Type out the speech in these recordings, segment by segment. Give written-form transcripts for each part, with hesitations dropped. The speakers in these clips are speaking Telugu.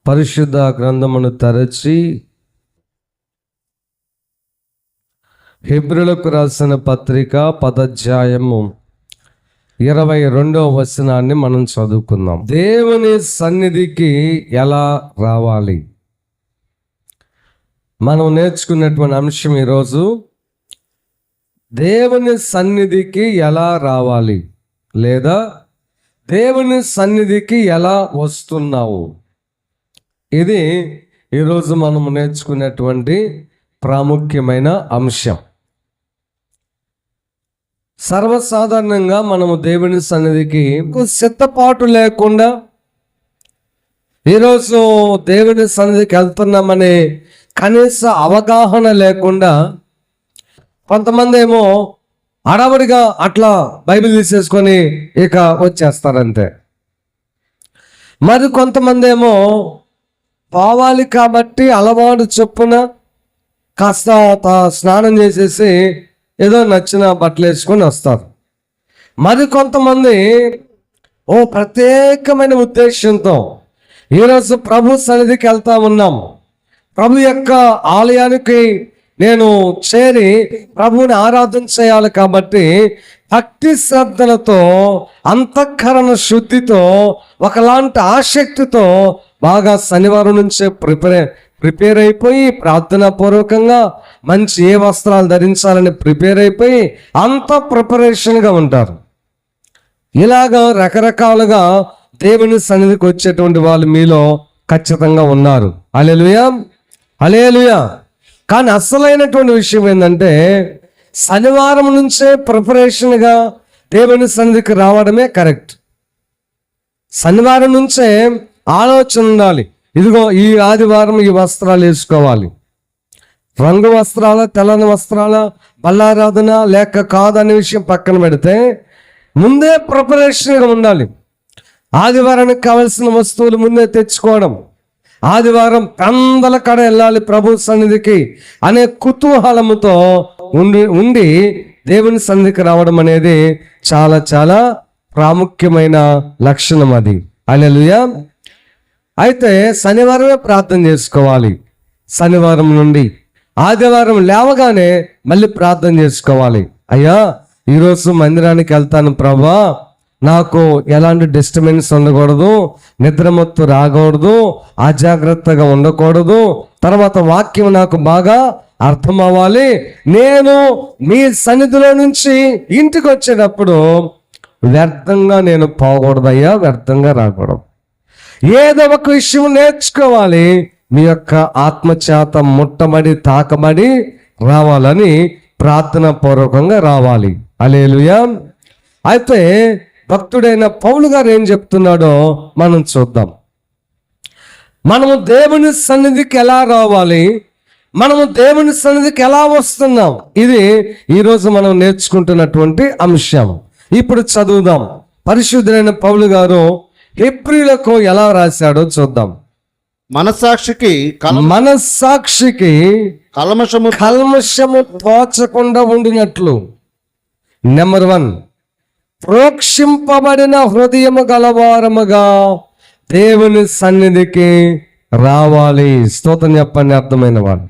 పరిశుద్ధ గ్రంథమును తెరచి హెబ్రీయులకు రాసిన పత్రిక 10వ అధ్యాయము 22వ వచనాన్ని మనం చదువుకుందాం. దేవుని సన్నిధికి ఎలా రావాలి? మనం నేర్చుకున్నటువంటి అంశం ఈరోజు దేవుని సన్నిధికి ఎలా రావాలి, లేదా దేవుని సన్నిధికి ఎలా వస్తున్నావు. ఇది ఈరోజు మనం నేర్చుకునేటువంటి ప్రాముఖ్యమైన అంశం. సర్వసాధారణంగా మనము దేవుని సన్నిధికి సిద్ధపాటు లేకుండా ఈరోజు దేవుని సన్నిధికి వెళ్తున్నామనే కనీస అవగాహన లేకుండా కొంతమంది ఏమో హడావుడిగా అట్లా బైబిల్ తీసేసుకొని ఇక వచ్చేస్తారంతే. మరి కొంతమంది ఏమో పోవాలి కాబట్టి అలవాటు చొప్పున కాస్త స్నానం చేసేసి ఏదో నచ్చిన బట్టలు వేసుకొని వస్తారు. మరి కొంతమంది ప్రత్యేకమైన ఉద్దేశంతో ఈరోజు ప్రభు సన్నిధికి వెళ్తా ఉన్నాం, ప్రభు యొక్క ఆలయానికి నేను చేరి ప్రభువుని ఆరాధన చేయాలి కాబట్టి భక్తి శ్రద్ధలతో, అంతఃకరణ శుద్ధితో, ఒకలాంటి ఆసక్తితో బాగా శనివారం నుంచే ప్రిపేర్ అయిపోయి ప్రార్థనా పూర్వకంగా మంచి ఏ వస్త్రాలు ధరించాలని ప్రిపేర్ అయిపోయి అంత ప్రిపరేషన్గా ఉంటారు. ఇలాగా రకరకాలుగా దేవుని సన్నిధికి వచ్చేటువంటి వాళ్ళు మీలో ఖచ్చితంగా ఉన్నారు. హల్లెలూయా, హల్లెలూయా. కానీ అసలైనటువంటి విషయం ఏంటంటే శనివారం నుంచే ప్రిపరేషన్గా దేవుని సన్నిధికి రావడమే కరెక్ట్. శనివారం నుంచే ఆలోచన ఉండాలి, ఇదిగో ఈ ఆదివారం ఈ వస్త్రాలు వేసుకోవాలి. రంగు వస్త్రాల, తెల్లని వస్త్రాల, బల్లారాధన లేక కాదనే విషయం పక్కన పెడితే ముందే ప్రిపరేషన్గా ఉండాలి. ఆదివారానికి కావలసిన వస్తువులు ముందే తెచ్చుకోవడం, ఆదివారం పెందల కడ వెళ్ళాలి ప్రభు సన్నిధికి అనే కుతూహలముతో ఉండి దేవుని సన్నిధికి రావడం అనేది చాలా చాలా ప్రాముఖ్యమైన లక్షణం అది. హల్లెలూయా. అయితే శనివారమే ప్రార్థన చేసుకోవాలి. శనివారం నుండి ఆదివారం లేవగానే మళ్ళీ ప్రార్థన చేసుకోవాలి. అయ్యా, ఈరోజు మందిరానికి వెళ్తాను ప్రభా, నాకు ఎలాంటి డిస్టర్బెన్స్ ఉండకూడదు, నిద్రమత్తు రాకూడదు, అజాగ్రత్తగా ఉండకూడదు, తర్వాత వాక్యం నాకు బాగా అర్థం అవ్వాలి. నేను మీ సన్నిధిలో నుంచి ఇంటికి వచ్చేటప్పుడు వ్యర్థంగా నేను పోకూడదయ్యా, వ్యర్థంగా రాకూడదు. ఏదో ఒక విషయం నేర్చుకోవాలి, మీ యొక్క ఆత్మచేత ముట్టబడి తాకబడి రావాలని ప్రార్థన పూర్వకంగా రావాలి. హల్లెలూయా. అయితే భక్తుడైన పౌలు గారు ఏం చెప్తున్నాడో మనం చూద్దాం. మనము దేవుని సన్నిధికి ఎలా రావాలి, మనము దేవుని సన్నిధికి ఎలా వస్తున్నాం, ఇది ఈరోజు మనం నేర్చుకుంటున్నటువంటి అంశం. ఇప్పుడు చదువుదాం. పరిశుద్ధుడైన పౌలు గారు హెబ్రీయులకు ఎలా రాశాడో చూద్దాం. మనస్సాక్షికి కల్మషము తోచకుండా ఉండినట్లు. నెంబర్ 1, ప్రోక్షింపబడిన హృదయము గలవారముగా దేవుని సన్నిధికి రావాలి. స్తోత్రం చెప్పండి అర్థమైన వాడు.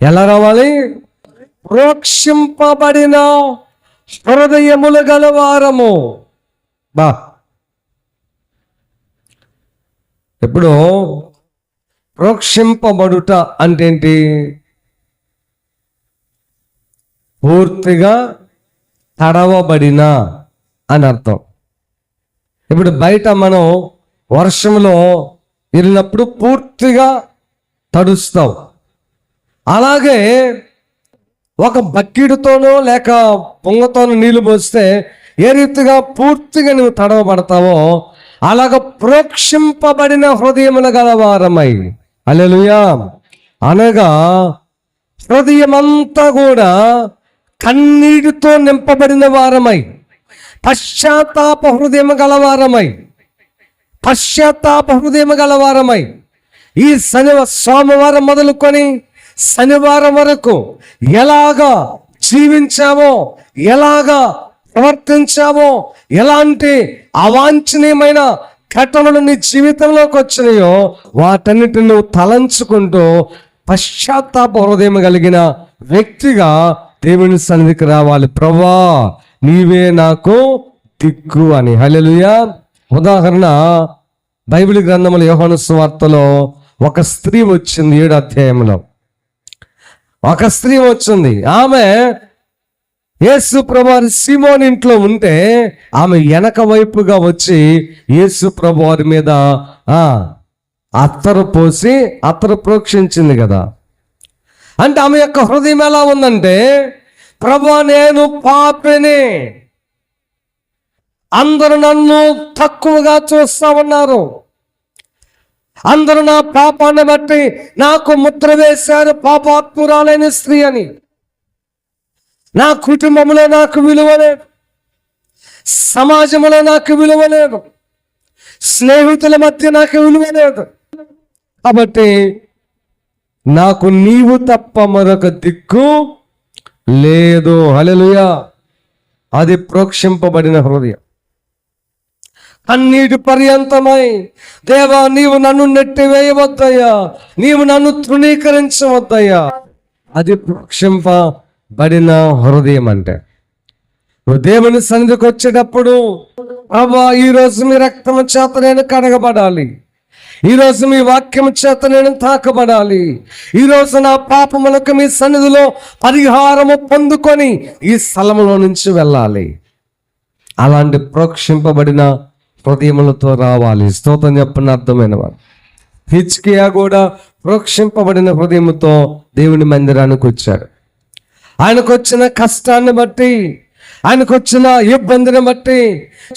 ఎలా రావాలి? ప్రోక్షింపబడిన హృదయములు గలవారము. ఇప్పుడు ప్రోక్షింపబడుట అంటే ఏంటి? పూర్తిగా తడవబడిన అని అర్థం. ఇప్పుడు బయట మనం వర్షంలో వెళ్ళినప్పుడు పూర్తిగా తడుస్తావు. అలాగే ఒక బకెట్తోనో లేక పొంగతోనో నీళ్లు పోస్తే ఏ రీతిగా పూర్తిగా నువ్వు తడవబడతావో అలాగ ప్రోక్షింపబడిన హృదయములు గలవారమై. హల్లెలూయా. అనగా హృదయమంతా కూడా కన్నీటితో నింపబడిన వారమై, పశ్చాత్తాప హృదయం గలవారమై ఈ సోమవారం మొదలుకొని శనివారం వరకు ఎలాగా జీవించావో, ఎలాగా ప్రవర్తించావో, ఎలాంటి అవాంఛనీయమైన ఘటనలు నీ జీవితంలోకి వచ్చినాయో వాటన్నిటిని నువ్వు తలంచుకుంటూ పశ్చాత్తాప హృదయం కలిగిన వ్యక్తిగా దేవుని సన్నిధికి రావాలి. ప్రభువా నీవే నాకు దిక్కు అని. హల్లెలూయా. ఉదాహరణ, బైబిల్ గ్రంథముల యోహాను సువార్తలో ఒక స్త్రీ వచ్చింది. 7వ అధ్యాయంలో ఒక స్త్రీ వచ్చింది. ఆమె యేసు ప్రభువారి సీమోని ఇంట్లో ఉంటే ఆమె వెనక వైపుగా వచ్చి యేసు ప్రభువారి మీద అత్తరు పోసి అత్తరు ప్రోక్షించింది కదా. అంటే ఆమె యొక్క హృదయం ఎలా ఉందంటే, ప్రభువా నేను పాపిని, అందరూ నన్ను తక్కువగా చూస్తా ఉన్నారు, అందరూ నా పాపాన్ని బట్టి నాకు ముద్ర వేశారు పాపాత్మురాలైన స్త్రీ అని. నా కుటుంబంలో నాకు విలువ లేదు, సమాజంలో నాకు విలువ లేదు, స్నేహితుల మధ్య నాకు విలువ లేదు, కాబట్టి నాకు నీవు తప్ప మరొక దిక్కు లేదు. హల్లెలూయా. అది ప్రోక్షింపబడిన హృదయం. కన్నీటి పర్యంతమై, దేవా నీవు నన్ను నెట్టివేయవద్దయ్యా, నీవు నన్ను తృణీకరించవద్దయ్యా. అది ప్రోక్షింపబడిన హృదయం. అంటే నువ్వు దేవుని సన్నిధికి వచ్చేటప్పుడు, అబ్బా ఈరోజు మీ రక్తము చేత నేను కడగబడాలి, ఈరోజు మీ వాక్యము చేత నేను తాకబడాలి, ఈరోజు నా పాపములకు మీ సన్నిధిలో పరిహారము పొందుకొని ఈ స్థలములో నుంచి వెళ్ళాలి. అలాంటి ప్రోక్షింపబడిన హృదయములతో రావాలి. స్తోత్రం చెప్పిన అర్థమైన వారు. హిజ్కియా కూడా ప్రోక్షింపబడిన హృదయముతో దేవుని మందిరానికి వచ్చాడు. ఆయనకు వచ్చిన కష్టాన్ని బట్టి, ఆయనకు వచ్చిన ఇబ్బందిని బట్టి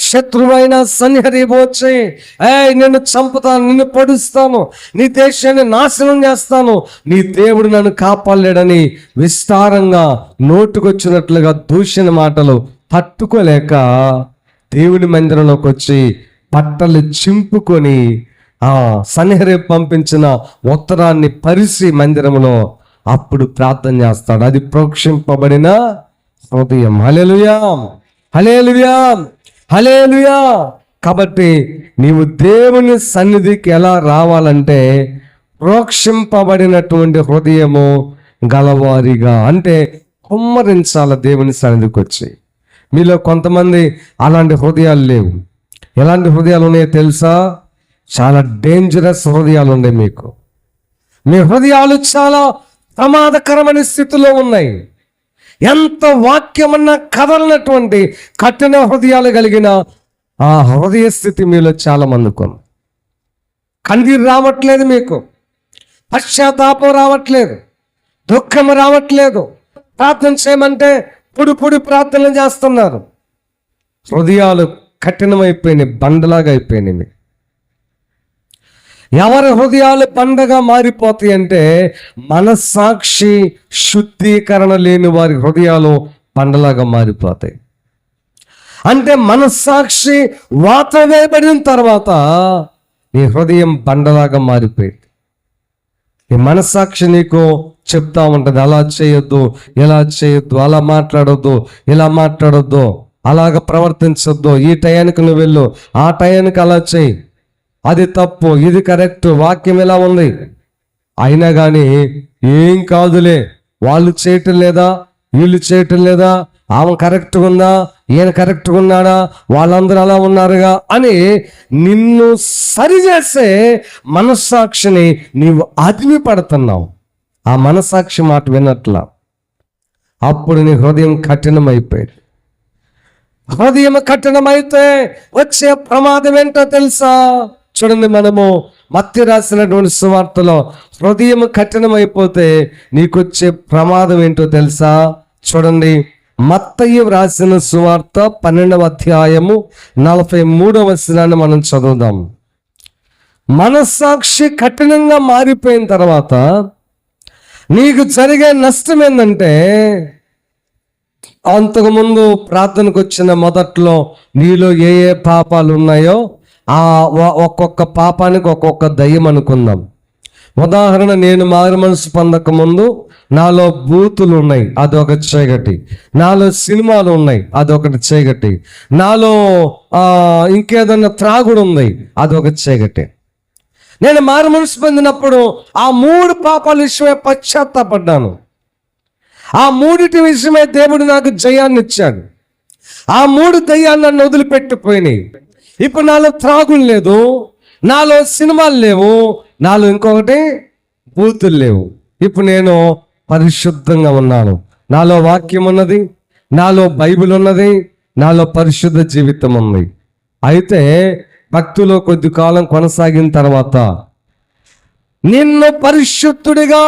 శత్రువైన సన్హరీబు వచ్చి, నిన్ను చంపుతాను, నిన్ను పొడుస్తాను, నీ దేశాన్ని నాశనం చేస్తాను, నీ దేవుడు నన్ను కాపాడలేడని విస్తారంగా నోటుకొచ్చినట్లుగా దూషణ మాటలు తట్టుకోలేక దేవుని మందిరంలోకి వచ్చి బట్టలు చింపుకొని సన్హరీబు పంపించిన ఉత్తరాన్ని పరిసి మందిరంలో అప్పుడు ప్రార్థన చేస్తాడు. అది ప్రోక్షింపబడిన హృదయం. హల్లెలూయా, హల్లెలూయా, హల్లెలూయా. కాబట్టి నీవు దేవుని సన్నిధికి ఎలా రావాలంటే ప్రోక్షింపబడినటువంటి హృదయము గలవారిగా, అంటే కుమ్మరించాల దేవుని సన్నిధికి వచ్చి. మీలో కొంతమంది అలాంటి హృదయాలు లేవు. ఎలాంటి హృదయాలు ఉన్నాయో తెలుసా? చాలా డేంజరస్ హృదయాలు ఉన్నాయి మీకు. మీ హృదయాలు చాలా ప్రమాదకరమైన స్థితిలో ఉన్నాయి. ఎంత వాక్యమన్నా కదలనటువంటి కఠిన హృదయాలు కలిగిన ఆ హృదయ స్థితి మీలో చాలా మందికి ఉంది. కన్నీరు రావట్లేదు, మీకు పశ్చాత్తాపం రావట్లేదు, దుఃఖం రావట్లేదు. ప్రార్థన చేయమంటే పొడి ప్రార్థనలు చేస్తున్నారు. హృదయాలు కఠినమైపోయినాయి, బండలాగా అయిపోయినాయి. ఎవరి హృదయాలు బండగా మారిపోతాయి అంటే మనస్సాక్షి శుద్ధీకరణ లేని వారి హృదయాలు బండలాగా మారిపోతాయి. అంటే మనస్సాక్షి వాత వేయబడిన తర్వాత నీ హృదయం బండలాగా మారిపోయింది. నీ మనస్సాక్షి నీకు చెప్తా ఉంటుంది, అలా చేయొద్దు, ఇలా చేయొద్దు, అలా మాట్లాడొద్దు, ఇలా మాట్లాడొద్దు, అలాగ ప్రవర్తించొద్దు, ఈ టయానికి నువ్వు వెళ్ళు, ఆ టయానికి అలా చేయి, అది తప్పు, ఇది కరెక్ట్, వాక్యం ఎలా ఉంది. అయినా కానీ ఏం కాదులే, వాళ్ళు చేయటం లేదా, వీళ్ళు చేయటం లేదా, ఆమె కరెక్ట్గా ఉందా, ఈయన కరెక్ట్గా ఉన్నాడా, వాళ్ళందరూ అలా ఉన్నారుగా అని నిన్ను సరిచేసే మనస్సాక్షిని నీవు అదిమి పడుతున్నావు. ఆ మనస్సాక్షి మాట వినట్లా. అప్పుడు నీ హృదయం కఠినమైపోయింది. హృదయం కఠినమైతే వచ్చే ప్రమాదం ఏంటో తెలుసా? చూడండి, మనము మత్తయి రాసినటువంటి సువార్తలో హృదయం కఠినమైపోతే నీకొచ్చే ప్రమాదం ఏంటో తెలుసా? చూడండి, మత్తయి రాసిన సువార్త 12వ అధ్యాయము 43వ వచనాన్ని మనం చదువుదాం. మనస్సాక్షి కఠినంగా మారిపోయిన తర్వాత నీకు జరిగే నష్టం ఏంటంటే, అంతకుముందు ప్రార్థనకు వచ్చిన మొదట్లో నీలో ఏ ఏ పాపాలు ఉన్నాయో ఆ ఒక్కొక్క పాపానికి ఒక్కొక్క దయ్యం అనుకుందాం. ఉదాహరణ, నేను మారు మనసు పొందక ముందు నాలో బూతులు ఉన్నాయి, అదొక చీకటి. నాలో సినిమాలు ఉన్నాయి, అదొకటి చీకటి. నాలో ఇంకేదన్నా త్రాగుడు ఉంది, అదొక చీకటి. నేను మారు మనసు పొందినప్పుడు ఆ 3 పాపాల విషయమే పశ్చాత్తాపడ్డాను. ఆ 3 విషయమే దేవుడు నాకు జయాన్ని ఇచ్చాడు. ఆ 3 దయ్యాన్ని నన్ను వదిలిపెట్టిపోయినాయి. ఇప్పుడు నాలో త్రాగులు లేదు, నాలో సినిమాలు లేవు, నాలో ఇంకొకటి బూతులు లేవు. ఇప్పుడు నేను పరిశుద్ధంగా ఉన్నాను. నాలో వాక్యం ఉన్నది, నాలో బైబిల్ ఉన్నది, నాలో పరిశుద్ధ జీవితం ఉంది. అయితే భక్తిలో కొద్ది కాలం కొనసాగిన తర్వాత నిన్ను పరిశుద్ధుడిగా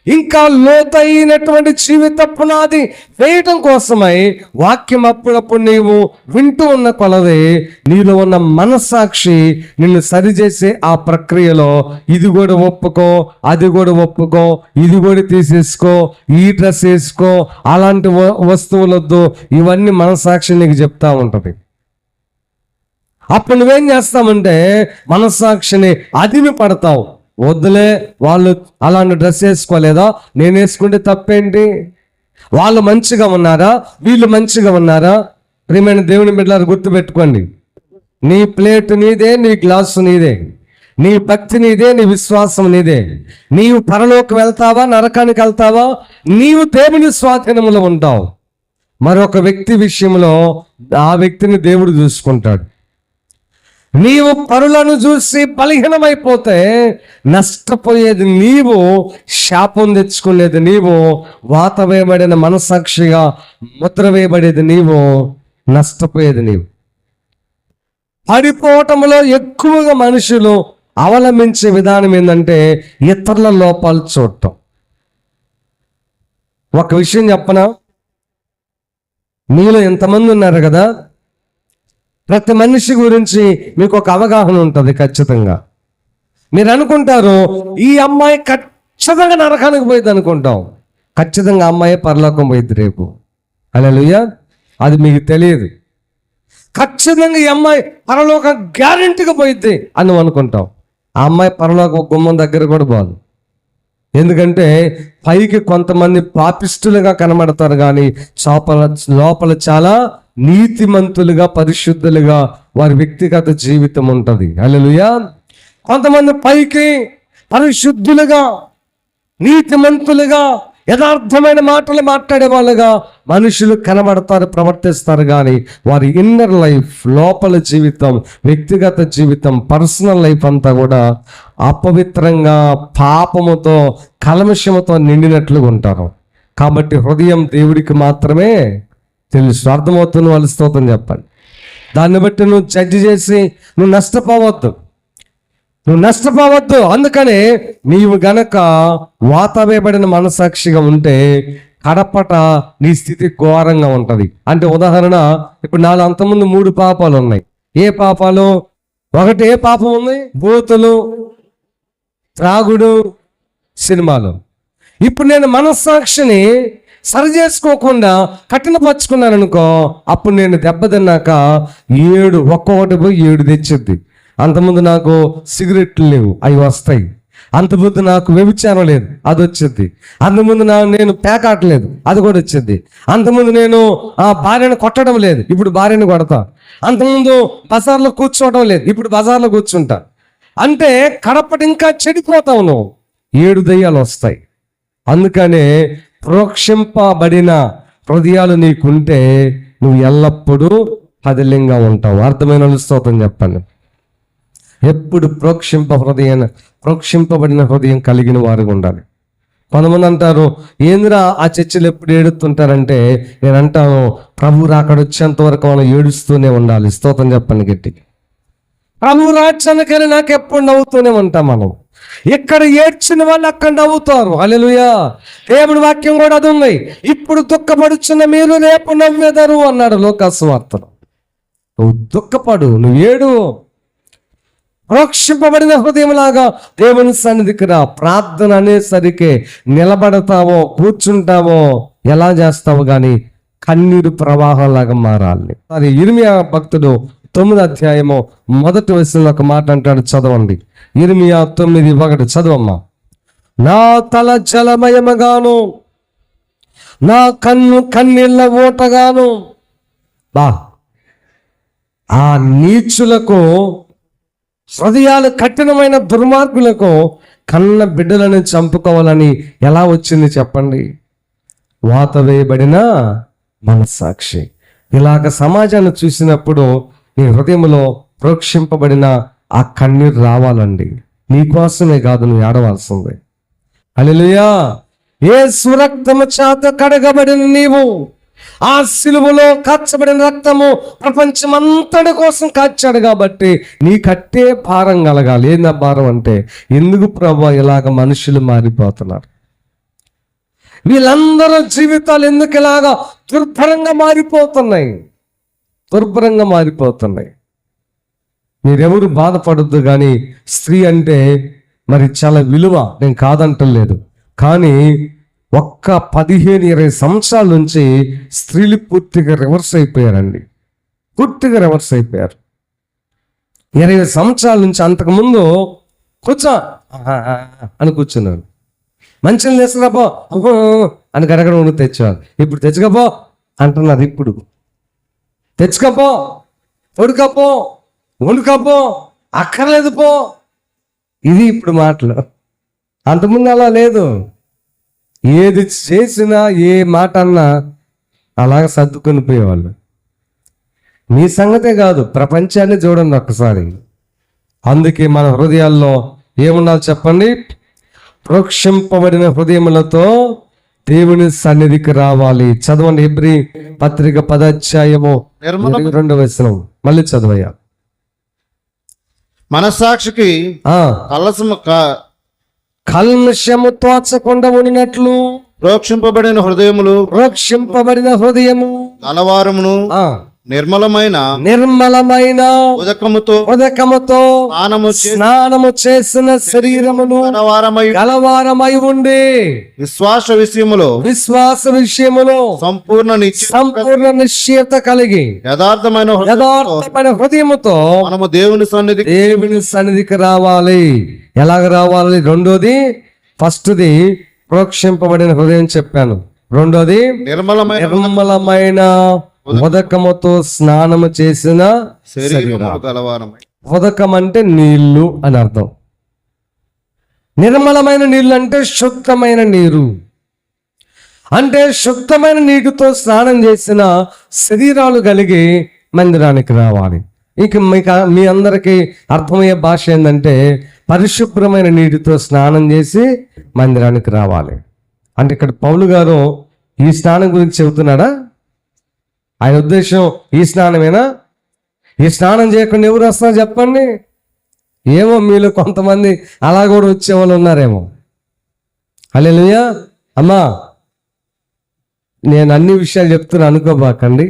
ఇంకా లోతైనటువంటి జీవిత పునాది వేయటం కోసమై వాక్యం అప్పుడప్పుడు నీవు వింటూ ఉన్న కొలది నీలో ఉన్న మనస్సాక్షి నిన్ను సరిచేసే ఆ ప్రక్రియలో ఇది కూడా ఒప్పుకో, అది కూడా ఒప్పుకో, ఇది కూడా తీసేసుకో, ఈ డ్రెస్ వేసుకో, అలాంటి వస్తువులొద్దు, ఇవన్నీ మనస్సాక్షి నీకు చెప్తా ఉంటుంది. అప్పుడు నువ్వేం చేస్తామంటే మనస్సాక్షిని అదిమి పడతావు. వద్దులే, వాళ్ళు అలాంటి డ్రెస్ వేసుకోలేదా, నేను వేసుకుంటే తప్పేంటి, వాళ్ళు మంచిగా ఉన్నారా, వీళ్ళు మంచిగా ఉన్నారా? ప్రియమైన దేవుని బిడ్డలారా, గుర్తుపెట్టుకోండి, నీ ప్లేట్ నీదే, నీ గ్లాసు నీదే, నీ భక్తి నీదే, నీ విశ్వాసం నీదే. నీవు పరలోకి వెళ్తావా, నరకానికి వెళ్తావా, నీవు దేవుని స్వాధీనంలో ఉంటావు. మరొక వ్యక్తి విషయంలో ఆ వ్యక్తిని దేవుడు చూసుకుంటాడు. నీవు పరులను చూసి బలహీనమైపోతే నష్టపోయేది నీవు, శాపం తెచ్చుకునేది నీవు, వాత వేయబడిన మనసాక్షిగా ముద్ర వేయబడేది నీవు, నష్టపోయేది నీవు. పడిపోవటంలో ఎక్కువగా మనుషులు అవలంబించే విధానం ఏంటంటే ఇతరుల లోపాలు చూడటం. ఒక విషయం చెప్పనా, మీలో ఎంతమంది ఉన్నారు కదా, ప్రతి మనిషి గురించి మీకు ఒక అవగాహన ఉంటుంది ఖచ్చితంగా. మీరు అనుకుంటారు ఈ అమ్మాయి ఖచ్చితంగా నరకానికి పోయింది అనుకుంటాం. ఖచ్చితంగా అమ్మాయి పరలోకం పోయింది రేపు. హల్లెలూయా. అది మీకు తెలియదు. ఖచ్చితంగా ఈ అమ్మాయి పరలోకం గ్యారెంటీగా పోయింది అని అనుకుంటాం. ఆ అమ్మాయి పరలోకం గుమ్మం దగ్గర కూడా పోదు. ఎందుకంటే పైకి కొంతమంది పాపిష్టులుగా కనబడతారు, కానీ లోపల చాలా నీతిమంతులుగా, పరిశుద్ధులుగా వారి వ్యక్తిగత జీవితం ఉంటుంది. హల్లెలూయా. కొంతమంది పైకి పరిశుద్ధులుగా, నీతిమంతులుగా, యథార్థమైన మాటలు మాట్లాడే వాళ్ళుగా మనుషులు కనబడతారు, ప్రవర్తిస్తారు, కానీ వారి ఇన్నర్ లైఫ్, లోపల జీవితం, వ్యక్తిగత జీవితం, పర్సనల్ లైఫ్ అంతా కూడా అపవిత్రంగా, పాపముతో, కల్మషముతో నిండినట్లుగా ఉంటారు. కాబట్టి హృదయం దేవుడికి మాత్రమే తెలుసు. అర్థమవుతున్న వాళ్ళు స్తోత్రం చెప్పండి. దాన్ని బట్టి నువ్వు జడ్జి చేసి నువ్వు నష్టపోవద్దు. అందుకనే నీవు గనక వాతావేయబడిన మనసాక్షిగా ఉంటే కడపట నీ స్థితి ఘోరంగా ఉంటుంది. అంటే ఉదాహరణ, ఇప్పుడు నాలో అంతకుముందు 3 పాపాలు ఉన్నాయి. ఏ పాపాలు? ఒకటి ఏ పాపం ఉంది? బూతులు, త్రాగుడు, సినిమాలు. ఇప్పుడు నేను మనస్సాక్షిని సరి చేసుకోకుండా కఠినపరుచుకున్నాను అనుకో, అప్పుడు నేను దెబ్బతిన్నాక 7 ఒక్కొక్కటి పోయి 7 తెచ్చుద్ది. అంతకుముందు నాకు సిగరెట్లు లేవు, అవి వస్తాయి. అంతకుముందు నాకు వ్యభిచారం లేదు, అది వచ్చింది. అంతకుముందు నేను పేకాటలేదు, అది కూడా వచ్చింది. అంతకుముందు నేను భార్యను కొట్టడం లేదు, ఇప్పుడు భార్యను కొడతా. అంతకుముందు బజార్లో కూర్చోవడం లేదు, ఇప్పుడు బజార్లో కూర్చుంటా. అంటే కడపటి ఇంకా చెడిపోతావు నువ్వు. 7 దయ్యాలు వస్తాయి. అందుకనే ప్రోక్షింపబడిన హృదయాలు నీకుంటే నువ్వు ఎల్లప్పుడూ పదిలంగా ఉంటావు. అర్థమైన స్తోత్రం చెప్పండి. ఎప్పుడు ప్రోక్షింపబడిన హృదయం కలిగిన వారుగా ఉండాలి. కొంతమంది అంటారు, ఏందిరా ఆ చర్చలు ఎప్పుడు ఏడుస్తుంటారంటే, నేను అంటాను, ప్రభు రాకడ వచ్చేంత వరకు మనం ఏడుస్తూనే ఉండాలి. స్తోత్రం చెప్పండి గట్టి. ప్రభు రాజ్యానికని నాకు ఎప్పుడు నవ్వుతూనే ఉంటాం మనం. ఇక్కడ ఏడ్చిన వాళ్ళు అక్కడ నవ్వుతారు. హల్లెలూయా. దేవుడి వాక్యం కూడా అది ఉంది. ఇప్పుడు దుఃఖపడుచున్న మీరు రేపు నవ్వెదరు అన్నాడు లోకాసువార్తలో. నువ్వు దుఃఖపడు, నువ్వు ఏడు. ప్రోక్షింపబడిన హృదయంలాగా దేవుని సన్నిధికి రా. ప్రార్థన అనేసరికి నిలబడతావో, కూర్చుంటావో, ఎలా చేస్తావో కానీ కన్నీరు ప్రవాహంలాగా మారాలి. అది ఇర్మియా భక్తుడు 9వ అధ్యాయము 1వ వచనంలో ఒక మాట అంటాడు, చదవండి. ఇర్మియా 9:1 చదవమ్మా. నా తల జలమయముగాను, నా కన్ను కన్నీళ్ళ ఊటగాను. బా, ఆ నీచులకు, హృదయాలు కఠినమైన దుర్మార్గులకు కన్న బిడ్డలను చంపుకోవాలని ఎలా వచ్చింది చెప్పండి? వాత వేయబడిన మనస్సాక్షి. ఇలాగ సమాజాన్ని చూసినప్పుడు నీ హృదయంలో ప్రోక్షింపబడిన ఆ కన్నీరు రావాలండి. నీకోసమే కాదు నువ్వు ఏడవలసింది. హల్లెలూయా. యేసు రక్తము చేత కడగబడిన నీవు, ఆ సిలువలో కాచబడిన రక్తము ప్రపంచమంతటి కోసం కాచాడు కాబట్టి నీ కట్టే భారం కలగాలి. ఏందా భారం అంటే, ఎందుకు ప్రభు ఇలాగ మనుషులు మారిపోతున్నారు, వీళ్ళందరూ జీవితాలు ఎందుకు ఇలాగా దుర్భరంగా మారిపోతున్నాయి, దుర్భరంగా మారిపోతున్నాయి. మీరెవరు బాధపడద్దు, కానీ స్త్రీ అంటే మరి చాలా విలువ, నేను కాదంటలేదు. కానీ ఒక్క 15-20 సంవత్సరాల నుంచి స్త్రీలు పూర్తిగా రివర్స్ అయిపోయారండి. పూర్తిగా రివర్స్ అయిపోయారు. 20 సంవత్సరాల నుంచి, అంతకుముందు కూర్చో అని కూర్చున్నాడు, మంచిగా తెచ్చుకపో అని గరగడ ఉండి తెచ్చేవారు. ఇప్పుడు తెచ్చుకపో అంటున్నారు. ఇప్పుడు తెచ్చుకపో, పొడుకపో, వండుకపో, అక్కర్లేదు పో, ఇది ఇప్పుడు మాటలు. అంతకుముందు అలా లేదు. ఏది చేసినా, ఏ మాట అన్నా అలాగ సర్దుకొని పోయేవాళ్ళు. మీ సంగతే కాదు, ప్రపంచాన్ని చూడండి ఒక్కసారి. అందుకే మన హృదయాల్లో ఏముండాలి చెప్పండి? ప్రోక్షింపబడిన హృదయములతో దేవుని సన్నిధికి రావాలి. చదవండి, హెబ్రీ పత్రిక 10వ అధ్యాయము 22వ వచనం. మళ్ళీ చదవయ్యా. మనస్సాక్షికి కల్మషము తోచకుండా ఉండినట్లు ప్రోక్షింపబడిన హృదయము గలవారమును నిర్మలమైన ఉదకముతో స్నానము చేసిన శరీరమును గలవారమై ఉండి విశ్వాస విషయములో సంపూర్ణ నిశ్చయత కలిగి యథార్థమైన హృదయముతో మనము దేవుని సన్నిధికి రావాలి. ఎలాగ రావాలి? రెండోది, ఫస్ట్ది ప్రోక్షింపబడిన హృదయం చెప్పాను. రెండోది నిర్మలమైన ఉదకముతో స్నానము చేసిన శరీరము. ఉదకం అంటే నీళ్లు అని అర్థం. నిర్మలమైన నీళ్ళు అంటే శుద్ధమైన నీరు. అంటే శుద్ధమైన నీటితో స్నానం చేసిన శరీరాలు కలిగి మందిరానికి రావాలి. ఇక మీ అందరికీ అర్థమయ్యే భాష ఏంటంటే, పరిశుభ్రమైన నీటితో స్నానం చేసి మందిరానికి రావాలి. అంటే ఇక్కడ పౌలు గారు ఈ స్నానం గురించి చెబుతున్నాడా? ఆయన ఉద్దేశం ఈ స్నానమేనా? ఈ స్నానం చేయకుండా ఎవరు వస్తారు చెప్పండి? ఏమో మీలో కొంతమంది అలా కూడా వచ్చేవాళ్ళు ఉన్నారేమో. హల్లెలూయా. అమ్మా, నేను అన్ని విషయాలు చెప్తున్నా అనుకోబాకండి.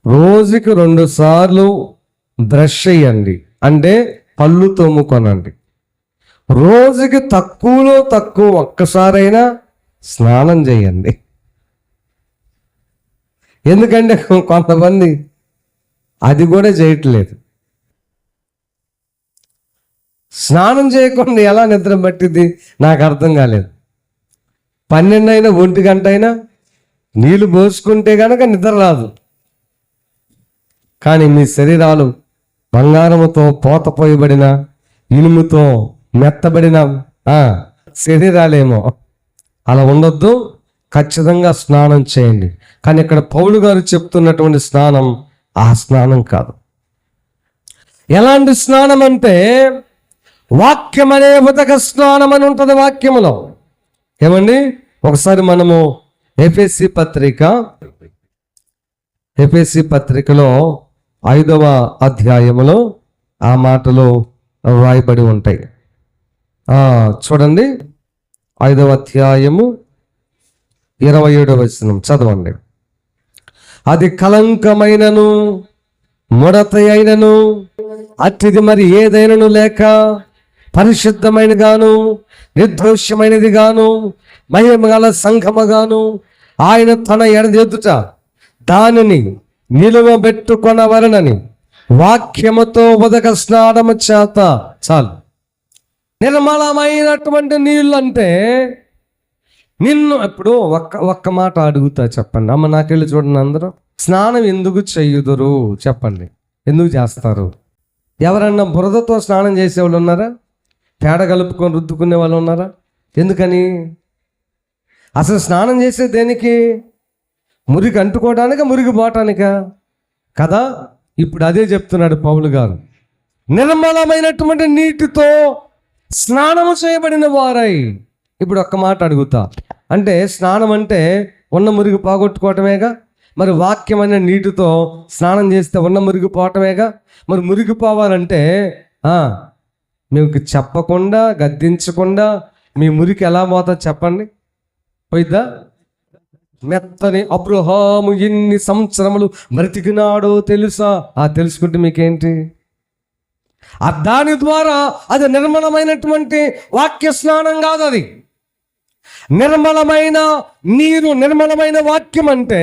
రోజుకి 2 సార్లు బ్రష్ చేయండి, అంటే పళ్ళు తోముకొనండి. రోజుకి తక్కువలో తక్కువ ఒక్కసారైనా స్నానం చేయండి. ఎందుకంటే కొంతమంది అది కూడా చేయట్లేదు. స్నానం చేయకుండా ఎలా నిద్ర పట్టింది నాకు అర్థం కాలేదు. 12 అయినా 1 గంట అయినా నీళ్ళు పోసుకుంటే కనుక నిద్ర రాదు. కానీ మీ శరీరాలు బంగారముతో పోతపోయబడిన, ఇనుముతో మెత్తబడిన శరీరాలేమో. అలా ఉండొద్దు. ఖచ్చితంగా స్నానం చేయండి. కానీ ఇక్కడ పౌలు గారు చెప్తున్నటువంటి స్నానం ఆ స్నానం కాదు. ఎలాంటి స్నానం అంటే, వాక్యం అనే ఉదక స్నానం అని ఉంటుంది వాక్యములో. ఏమండి, ఒకసారి మనము ఎఫెసీ పత్రికలో 5వ అధ్యాయములో ఆ మాటలు వ్రాయబడి ఉంటాయి. చూడండి, 5వ అధ్యాయము 27వ వచనం చదవండి. అది కలంకమైనను ముడత అయినను అట్టిది మరి ఏదైనను లేక, పరిశుద్ధమైన గాను నిర్దోషమైనది గాను మహిమ గల సంఘముగాను ఆయన తన ఎదుట దానిని నిలువబెట్టుకొనవలెనని వాక్యముతో ఉదక స్నానము చేత, చాలు, నిర్మలమైనటువంటి నీళ్ళు అంటే నిన్ను ఇప్పుడు ఒక్క మాట అడుగుతా చెప్పండి. అమ్మ నాకెళ్ళి చూడండి అందరూ. స్నానం ఎందుకు చెయ్యుదురు చెప్పండి, ఎందుకు చేస్తారు? ఎవరన్నా బురదతో స్నానం చేసేవాళ్ళు ఉన్నారా? పేడ కలుపుకొని రుద్దుకునే వాళ్ళు ఉన్నారా? ఎందుకని? అసలు స్నానం చేసే దేనికి? మురికి అంటుకోవడానికా, మురికి పోవటానికా కదా? ఇప్పుడు అదే చెప్తున్నాడు పౌలు గారు. నిర్మలమైనటువంటి నీటితో స్నానము చేయబడిన వారై. ఇప్పుడు ఒక్క మాట అడుగుతా, అంటే స్నానం అంటే ఉన్న మురిగి పోగొట్టుకోవటమేగా. మరి వాక్యమైన నీటితో స్నానం చేస్తే ఉన్న మురిగి పోవటమేగా. మరి మురిగి పోవాలంటే మీకు చెప్పకుండా, గద్దించకుండా మీ మురికి ఎలా పోతా చెప్పండి? పోయిద్దా? మెత్తని అబ్రహాము ఎన్ని సంవత్సరములు బ్రతికినాడో తెలుసా? తెలుసుకుంటే మీకేంటి? దాని ద్వారా అది నిర్మలమైనటువంటి వాక్య స్నానం కాదు. అది నిర్మలమైన నీరు, నిర్మలమైన వాక్యం అంటే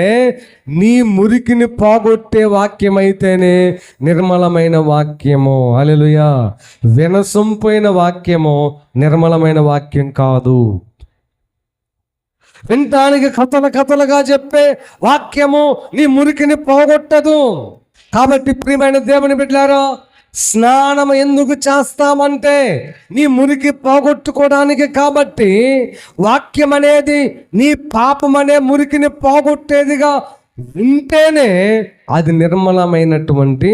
నీ మురికిని పోగొట్టే వాక్యం అయితేనే నిర్మలమైన వాక్యము. హల్లెలూయా. వినసొంపోయిన వాక్యము నిర్మలమైన వాక్యం కాదు. వినటానికి కథలుగా చెప్పే వాక్యము నీ మురికిని పోగొట్టదు. కాబట్టి ప్రియమైన దేవుని బిడ్డలారా, స్నానం ఎందుకు చేస్తామంటే నీ మురికి పోగొట్టుకోవడానికి. కాబట్టి వాక్యం అనేది నీ పాపం అనే మురికిని పోగొట్టేదిగా ఉంటేనే అది నిర్మలమైనటువంటి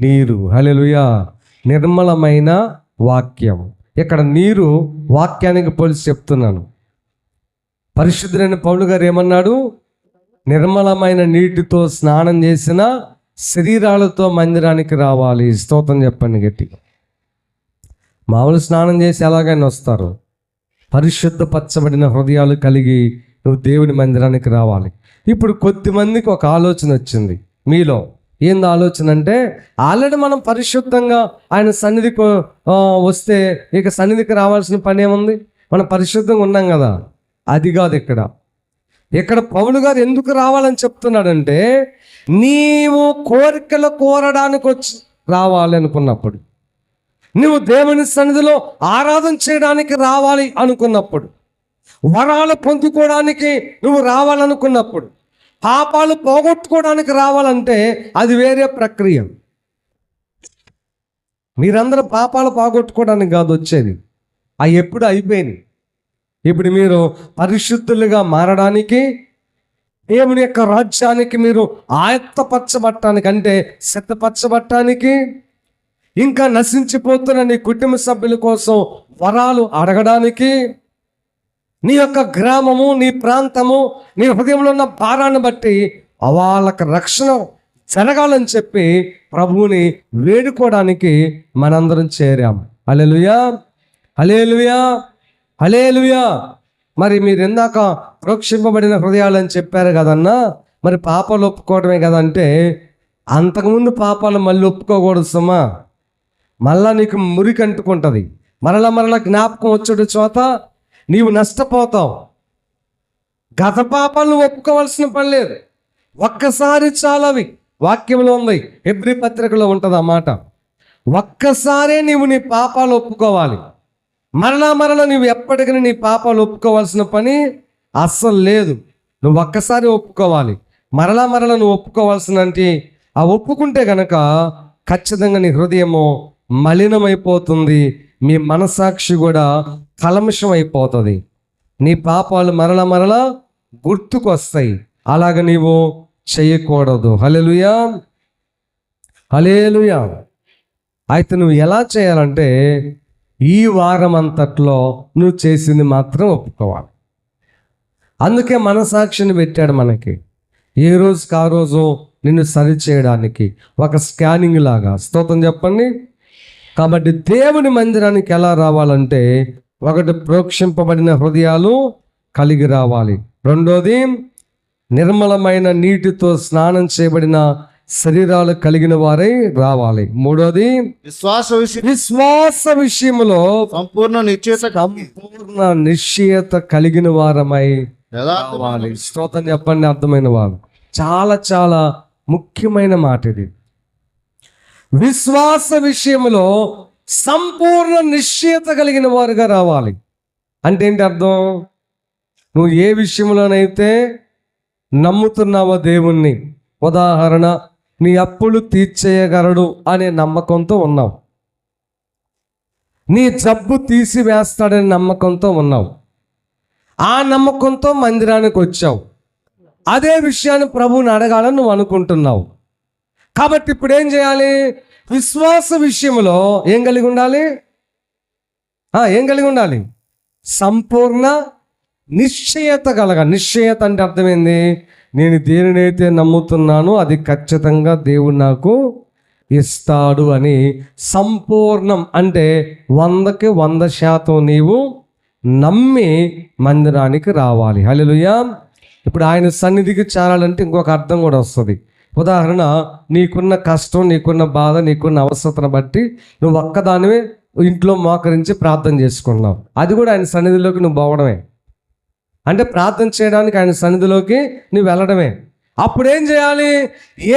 నీరు. హల్లెలూయా. నిర్మలమైన వాక్యం. ఇక్కడ నీరు వాక్యానికి పోల్చి చెప్తున్నాను. పరిశుద్ధులైన పౌలు గారు ఏమన్నాడు? నిర్మలమైన నీటితో స్నానం చేసిన శరీరాలతో మందిరానికి రావాలి. స్తోత్రం చెప్పండి గట్టిగా. మామూలు స్నానం చేసి ఎలాగైనా వస్తారు. పరిశుద్ధపరచబడిన హృదయాలు కలిగి నువ్వు దేవుని మందిరానికి రావాలి. ఇప్పుడు కొద్దిమందికి ఒక ఆలోచన వచ్చింది మీలో. ఏంది ఆలోచన అంటే, ఆల్రెడీ మనం పరిశుద్ధంగా ఆయన సన్నిధికి వస్తే ఇక సన్నిధికి రావాల్సిన పని ఏముంది? మనం పరిశుద్ధంగా ఉన్నాం కదా. అది కాదు. ఇక్కడ పౌలు గారు ఎందుకు రావాలని చెప్తున్నాడంటే, నీవు కోరికలు కోరడానికి రావాలి అనుకున్నప్పుడు, నువ్వు దేవుని సన్నిధిలో ఆరాధన చేయడానికి రావాలి అనుకున్నప్పుడు, వరాలు పొందుకోవడానికి నువ్వు రావాలనుకున్నప్పుడు, పాపాలు పోగొట్టుకోవడానికి రావాలంటే అది వేరే ప్రక్రియ. మీరందరూ పాపాలు పోగొట్టుకోవడానికి కాదు వచ్చేది, అవి ఎప్పుడు అయిపోయినాయి. ఇప్పుడు మీరు పరిశుద్ధులుగా మారడానికి, దేవుని యొక్క రాజ్యానికి మీరు ఆయత్తపరచబట్టడానికి, అంటే సిద్ధపరచబట్టడానికి, ఇంకా నశించిపోతున్న నీ కుటుంబ సభ్యుల కోసం వరాలు అడగడానికి, నీ యొక్క గ్రామము, నీ ప్రాంతము, నీ హృదయంలో ఉన్న భారాన్ని బట్టి వాళ్ళకి రక్షణ జరగాలని చెప్పి ప్రభువుని వేడుకోవడానికి మనందరం చేరాము. హల్లెలూయా, హల్లెలూయా, హల్లెలూయా. మరి మీరు ఇందాక ప్రోక్షింపబడిన హృదయాలు అని చెప్పారు కదన్నా, మరి పాపాలు ఒప్పుకోవడమే కదంటే, అంతకుముందు పాపాలు మళ్ళీ ఒప్పుకోకూడదు సుమా. మళ్ళా నీకు మురికి అంటుకుంటుంది. మరలా జ్ఞాపకం వచ్చేట చోట నీవు నష్టపోతావు. గత పాపాలను ఒప్పుకోవాల్సిన పని లేదు. ఒక్కసారి చాలవి. వాక్యంలో ఉంది, హెబ్రీ పత్రికలో ఉంటుంది ఆ మాట. ఒక్కసారే నీవు నీ పాపాలు ఒప్పుకోవాలి. మరలా నువ్వు ఎప్పటికీ నీ పాపాలు ఒప్పుకోవాల్సిన పని అస్సలు లేదు. నువ్వు ఒక్కసారి ఒప్పుకోవాలి. మరలా నువ్వు ఒప్పుకోవాల్సిన అంటే, ఆ ఒప్పుకుంటే గనక ఖచ్చితంగా నీ హృదయము మలినమైపోతుంది. మీ మనసాక్షి కూడా కల్మషం అయిపోతుంది. నీ పాపాలు మరలా గుర్తుకొస్తాయి. అలాగ నీవు చేయకూడదు. హల్లెలూయా, హల్లెలూయా. అయితే నువ్వు ఎలా చేయాలంటే, ఈ వారం అంతట్లో నువ్వు చేసింది మాత్రం ఒప్పుకోవాలి. అందుకే మనసాక్షిని పెట్టాడు మనకి. ఏ రోజుకి ఆ రోజు నిన్ను సరి చేయడానికి ఒక స్కానింగ్ లాగా. స్తోత్రం చెప్పండి. కాబట్టి దేవుని మందిరానికి ఎలా రావాలంటే, ఒకటి ప్రోక్షింపబడిన హృదయాలు కలిగి రావాలి. రెండోది నిర్మలమైన నీటితో స్నానం చేయబడిన శరీరాలు కలిగిన వారై రావాలి. మూడోది విశ్వాస విషయంలో సంపూర్ణ నిశ్చయత కలిగిన వారమై రావాలి. స్తోత్రం చెప్పండి. అర్థమైన వారు. చాలా ముఖ్యమైన మాట ఇది. విశ్వాస విషయంలో సంపూర్ణ నిశ్చయత కలిగిన వారుగా రావాలి. అంటే ఏంటి అర్థం? నువ్వు ఏ విషయంలోనైతే నమ్ముతున్నావో దేవుణ్ణి, ఉదాహరణ నీ అప్పులు తీర్చేయగలడు అనే నమ్మకంతో ఉన్నావు, నీ జబ్బు తీసివేస్తాడనే నమ్మకంతో ఉన్నావు, ఆ నమ్మకంతో మందిరానికి వచ్చావు. అదే విషయాన్ని ప్రభువుని అడగాలని నువ్వు అనుకుంటున్నావు. కాబట్టి ఇప్పుడు ఏం చేయాలి? విశ్వాస విషయంలో ఏం కలిగి ఉండాలి? ఏం కలిగి ఉండాలి? సంపూర్ణ నిశ్చయత నిశ్చయత అంటే అర్థమైంది, నేను దేనినైతే నమ్ముతున్నానో అది ఖచ్చితంగా దేవుడు నాకు ఇస్తాడు అని. సంపూర్ణం అంటే 100కి 100% నీవు నమ్మి మందిరానికి రావాలి. హల్లెలూయా. ఇప్పుడు ఆయన సన్నిధికి చేరాలంటే ఇంకొక అర్థం కూడా వస్తుంది. ఉదాహరణ, నీకున్న కష్టం, నీకున్న బాధ, నీకున్న అవసరతను బట్టి నువ్వు ఒక్కదానివే ఇంట్లో మోకరించి ప్రార్థన చేసుకున్నావు, అది కూడా ఆయన సన్నిధిలోకి నువ్వు పోవడమే. అంటే ప్రార్థన చేయడానికి ఆయన సన్నిధిలోకి నువ్వు వెళ్ళడమే. అప్పుడు ఏం చేయాలి?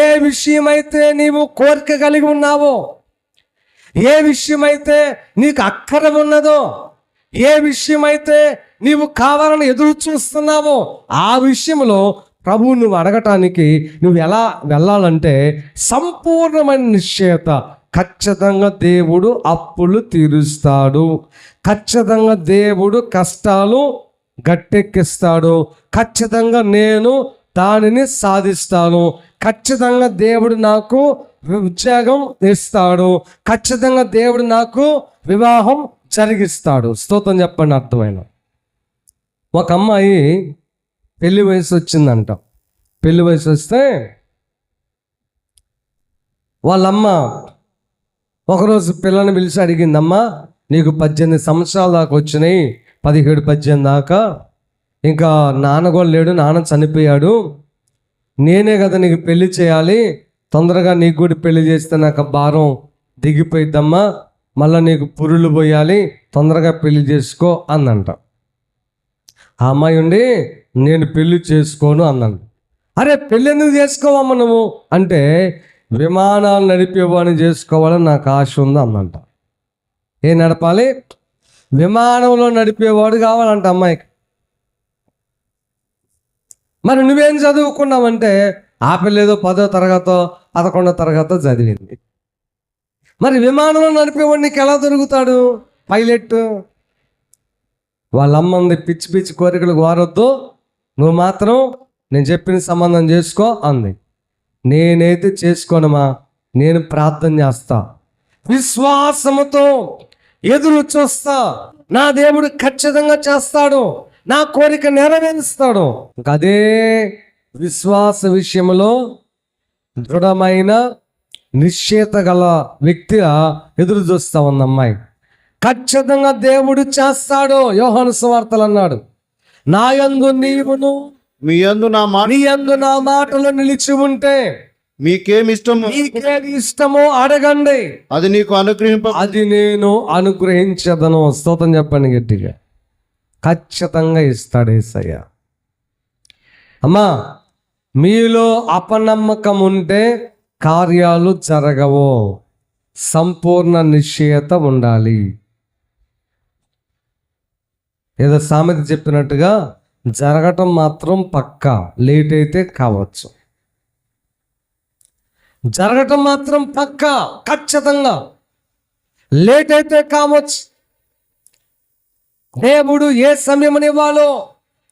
ఏ విషయమైతే నీవు కోరిక కలిగి ఉన్నావో, ఏ విషయమైతే నీకు అక్కర ఉన్నదో, ఏ విషయమైతే నీవు కావాలని ఎదురు చూస్తున్నావో ఆ విషయంలో ప్రభువు నువ్వు అడగటానికి నువ్వు ఎలా వెళ్ళాలంటే సంపూర్ణమైన నిశ్చయత. ఖచ్చితంగా దేవుడు అప్పులు తీరుస్తాడు, ఖచ్చితంగా దేవుడు కష్టాలు గట్టెక్కిస్తాడు, ఖచ్చితంగా నేను దానిని సాధిస్తాను, ఖచ్చితంగా దేవుడు నాకు ఉద్యోగం ఇస్తాడు, ఖచ్చితంగా దేవుడు నాకు వివాహం జరిగిస్తాడు. స్తోత్రం చెప్పండి. అర్థమైన ఒక అమ్మాయి పెళ్లి వయసు వచ్చిందంట. పెళ్లి వయసు వస్తే వాళ్ళమ్మ ఒకరోజు పిల్లని పిలిచి అడిగిందమ్మా, నీకు 18 సంవత్సరాల దాకా వచ్చినాయి, 17-18 దాకా, ఇంకా నాన్న కూడా లేడు, నాన్న చనిపోయాడు, నేనే కదా నీకు పెళ్లి చేయాలి, తొందరగా నీకు కూడా పెళ్లి చేస్తే నాకు భారం దిగిపోయిద్దమ్మా, మళ్ళీ నీకు పురులు పోయాలి, తొందరగా పెళ్లి చేసుకో అందంట. ఆ అమ్మాయి ఉండి నేను పెళ్లి చేసుకోను అన్నాను. అరే పెళ్ళి ఎందుకు చేసుకోవమ్మా నువ్వు అంటే, విమానాలు నడిపేవాడిని చేసుకోవాలని నాకు ఆశ ఉంది అందంట. ఏం నడపాలి? విమానంలో నడిపేవాడు కావాలంట అమ్మాయికి. మరి నువ్వేం చదువుకున్నావంటే, ఆ పిల్ల ఏదో 10వ తరగతో 11వ తరగతో చదివింది. మరి విమానంలో నడిపేవాడు నీకు ఎలా దొరుకుతాడు? పైలట్. వాళ్ళమ్మంది పిచ్చి పిచ్చి కోరికలు కోరొద్దు, నువ్వు మాత్రం నేను చెప్పిన సంబంధం చేసుకో అంది. నేనైతే చేసుకోనమా, నేను ప్రార్థన చేస్తా, విశ్వాసముతో ఎదురు చూస్తా, నా దేవుడు ఖచ్చితంగా చేస్తాడు, నా కోరిక నెరవేరుస్తాడు. అదే విశ్వాస విషయంలో దృఢమైన నిశ్చయత గల వ్యక్తిగా ఎదురు చూస్తా ఉంది అమ్మాయి. ఖచ్చితంగా దేవుడు చేస్తాడు. యోహాను సువార్తలు అన్నాడు, నా యందు నీవును మీ యందు నా మాట నీ యందు నా మాటలు నిలిచి ఉంటే మీకేమి ఇష్టమో నీకేది ఇష్టమో అడగండి, అది నీకు అది నేను అనుగ్రహించదను. స్తోత్రం చెప్పండి గట్టిగా. ఖచ్చితంగా ఇస్తాడు యేసయ్య. అమ్మా, మీలో అపనమ్మకం ఉంటే కార్యాలు జరగవు. సంపూర్ణ నిశ్చయత ఉండాలి. ఏదో సామెత చెప్పినట్టుగా జరగటం మాత్రం పక్కా, లేట్ అయితే కావచ్చు. జరగటం మాత్రం పక్కా, ఖచ్చితంగా, లేట్ అయితే కావచ్చు. దేవుడు ఏ సమయమునివ్వాలో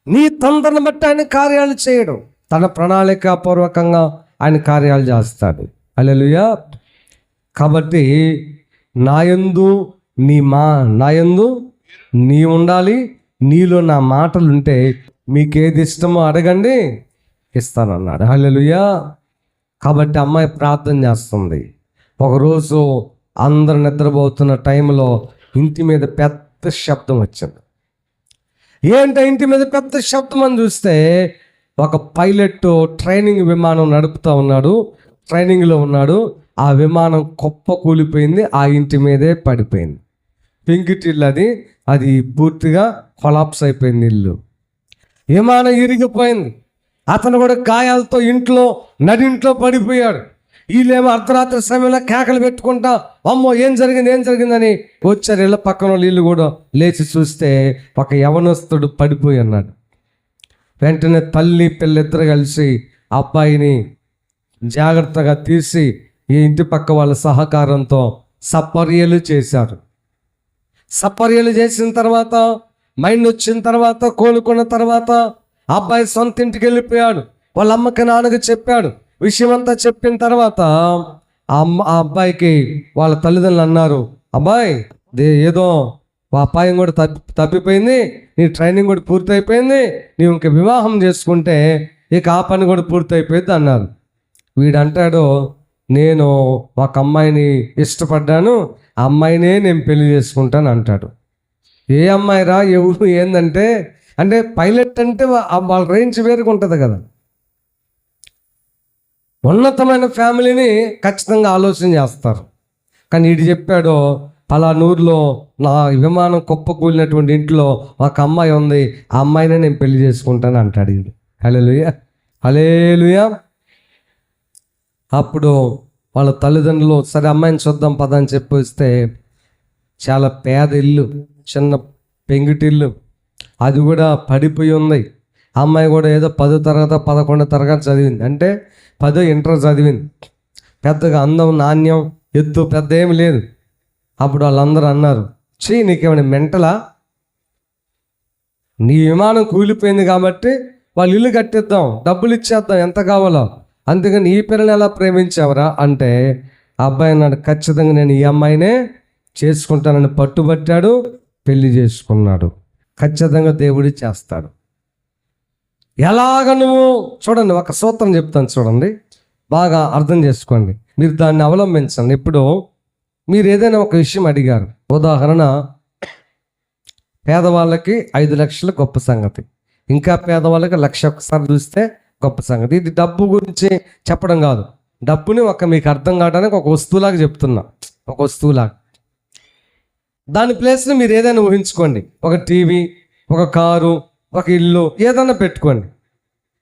నీ తొందరను బట్టి ఆయన కార్యాలు చేయడు. తన ప్రణాళికాపూర్వకంగా ఆయన కార్యాలు చేస్తాడు. హల్లెలూయా. కాబట్టి నాయందు నీ ఉండాలి, నీలో నా మాటలు ఉంటే మీకేది ఇష్టమో అడగండి, ఇస్తానన్నాడు. హల్లెలూయా. కాబట్టి అమ్మాయి ప్రార్థన చేస్తుంది. ఒకరోజు అందరు నిద్రపోతున్న టైంలో ఇంటి మీద పెద్ద శబ్దం వచ్చింది. ఏంటో ఇంటి మీద పెద్ద శబ్దం అని చూస్తే ఒక పైలట్ ట్రైనింగ్ విమానం నడుపుతూ ఉన్నాడు, ట్రైనింగ్లో ఉన్నాడు. ఆ విమానం కుప్ప కూలిపోయింది, ఆ ఇంటి మీదే పడిపోయింది. పెంకిటిల్లు అది పూర్తిగా కొలాప్స్ అయిపోయింది ఇల్లు. విమానం ఇరిగిపోయింది, అతను కూడా గాయాలతో నడింట్లో పడిపోయాడు. వీళ్ళేమో అర్ధరాత్రి సమయంలో కేకలు పెట్టుకుంటా అమ్మో ఏం జరిగిందని వచ్చారు. ఇళ్ళ పక్కన వాళ్ళు వీళ్ళు కూడా లేచి చూస్తే ఒక యవనస్తుడు పడిపోయి ఉన్నాడు. వెంటనే తల్లి పిల్లిద్దరు కలిసి అబ్బాయిని జాగ్రత్తగా తీసి ఈ ఇంటి పక్క వాళ్ళ సహకారంతో సపర్యలు చేశారు. సపర్యలు చేసిన తర్వాత మైండ్ వచ్చిన తర్వాత కోలుకున్న తర్వాత అబ్బాయి సొంత ఇంటికి వెళ్ళిపోయాడు. వాళ్ళ అమ్మకి నాన్నకి చెప్పాడు. విషయం అంతా చెప్పిన తర్వాత ఆ అబ్బాయికి వాళ్ళ తల్లిదండ్రులు అన్నారు, అబ్బాయి ఏదో అపాయం కూడా తప్పిపోయింది, నీ ట్రైనింగ్ కూడా పూర్తయిపోయింది, నీవు ఇంక వివాహం చేసుకుంటే ఇక ఆ పని కూడా పూర్తయిపోయింది అన్నారు. వీడంటాడు, నేను ఒక అమ్మాయిని ఇష్టపడ్డాను, ఆ అమ్మాయినే నేను పెళ్లి చేసుకుంటాను అంటాడు. ఏ అమ్మాయిరా ఎవరు ఏందంటే అంటే పైలట్ అంటే వాళ్ళ రేంజ్ వేరుగా ఉంటుంది కదా. ఉన్నతమైన ఫ్యామిలీని ఖచ్చితంగా ఆలోచన చేస్తారు. కానీ వీడు చెప్పాడు, పలానూరులో నా విమానం కుప్పకూలినటువంటి ఇంట్లో ఒక అమ్మాయి ఉంది, ఆ అమ్మాయినే నేను పెళ్లి చేసుకుంటాను అంటాడు వీడు. హల్లెలూయా, హల్లెలూయా. అప్పుడు వాళ్ళ తల్లిదండ్రులు సరే అమ్మాయిని చూద్దాం పద అని చెప్పి వస్తే చాలా పేద ఇల్లు, చిన్న పెంగిటిల్లు, అది కూడా పడిపోయి ఉంది. అమ్మాయి కూడా ఏదో 10వ తరగతి 11వ తరగతి చదివింది, అంటే 10వ ఇంటర్ చదివింది. పెద్దగా అందం నాణ్యం ఎత్తు పెద్ద ఏమి లేదు. అప్పుడు వాళ్ళందరూ అన్నారు, చీ నీకేమైనా మెంటలా, నీ విమానం కూలిపోయింది కాబట్టి వాళ్ళు ఇల్లు కట్టిద్దాం, డబ్బులు ఇచ్చేద్దాం ఎంత కావాలో, అందుకని ఈ పిల్లని ఎలా ప్రేమించావరా అంటే ఆ అబ్బాయి అన్నాడు, ఖచ్చితంగా నేను ఈ అమ్మాయినే చేసుకుంటానని పట్టుబట్టాడు, పెళ్లి చేసుకున్నాడు. ఖచ్చితంగా దేవుడు చేస్తాడు. ఎలాగ నువ్వు చూడండి, ఒక సూత్రం చెప్తాను చూడండి, బాగా అర్థం చేసుకోండి, మీరు దాన్ని అవలంబించండి. ఇప్పుడు మీరు ఏదైనా ఒక విషయం అడిగారు, ఉదాహరణ పేదవాళ్ళకి 5 లక్షలు గొప్ప సంగతి, ఇంకా పేదవాళ్ళకి 1,00,000 ఒకసారి చూస్తే గొప్ప సంగతి. ఇది డబ్బు గురించి చెప్పడం కాదు, డబ్బుని మీకు అర్థం కావడానికి ఒక వస్తువులాగా చెప్తున్నా, ఒక వస్తువులాగా. దాని ప్లేస్ని మీరు ఏదైనా ఊహించుకోండి, ఒక టీవీ, ఒక కారు, ఒక ఇల్లు ఏదైనా పెట్టుకోండి.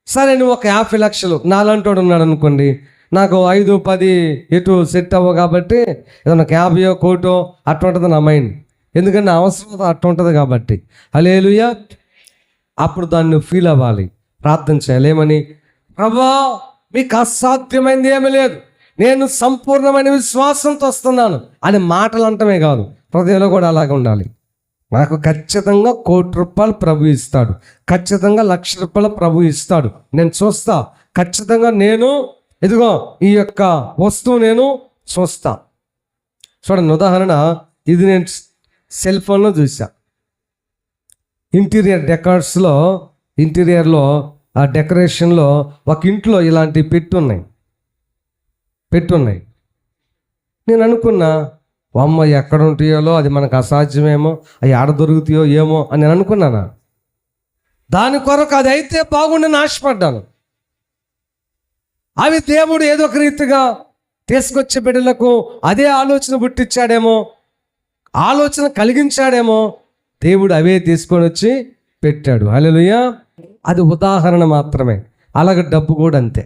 సరే నువ్వు ఒక 50 లక్షలు నాలంటోడు ఉన్నాడు అనుకోండి, నాకు 5, 10 ఎటు సెట్ అవ్వ కాబట్టి ఏదైనా 50 కోటో అట్లా ఉంటుంది నా మైండ్, ఎందుకంటే నా అవసరం అట్లా ఉంటుంది కాబట్టి. హల్లెలూయా. అప్పుడు దాన్ని ఫీల్ అవ్వాలి, ప్రార్థన చేయాలి. ఏమని? ప్రభువా మీకు అసాధ్యమైంది ఏమీ లేదు, నేను సంపూర్ణమైన విశ్వాసంతో వస్తున్నాను అని మాటలు అంటమే కాదు, హృదయంలో కూడా అలాగే ఉండాలి. నాకు ఖచ్చితంగా ₹1,00,00,000 ప్రభు ఇస్తాడు, ఖచ్చితంగా ₹1,00,000 ప్రభు ఇస్తాడు, నేను చూస్తా, ఖచ్చితంగా నేను ఇదిగో ఈ యొక్క వస్తువు నేను చూస్తా. చూడండి, ఉదాహరణ ఇది నేను సెల్ ఫోన్లో చూసా. ఇంటీరియర్లో ఆ డెకరేషన్లో ఒక ఇంట్లో ఇలాంటి పెట్టున్నాయి. నేను అనుకున్నా, అమ్మ ఎక్కడ ఉంటాయో అది మనకు అసాధ్యమేమో, అవి ఆడ దొరుకుతాయో ఏమో అని నేను అనుకున్నాను. దాని కొరకు అది అయితే బాగుండని ఆశపడ్డాను. అవి దేవుడు ఏదో ఒక రీతిగా తీసుకొచ్చే బిడ్డలకు అదే ఆలోచన పుట్టించాడేమో, ఆలోచన కలిగించాడేమో, దేవుడు అవే తీసుకొని వచ్చి పెట్టాడు. హల్లెలూయా. అది ఉదాహరణ మాత్రమే. అలాగే డబ్బు కూడా అంతే,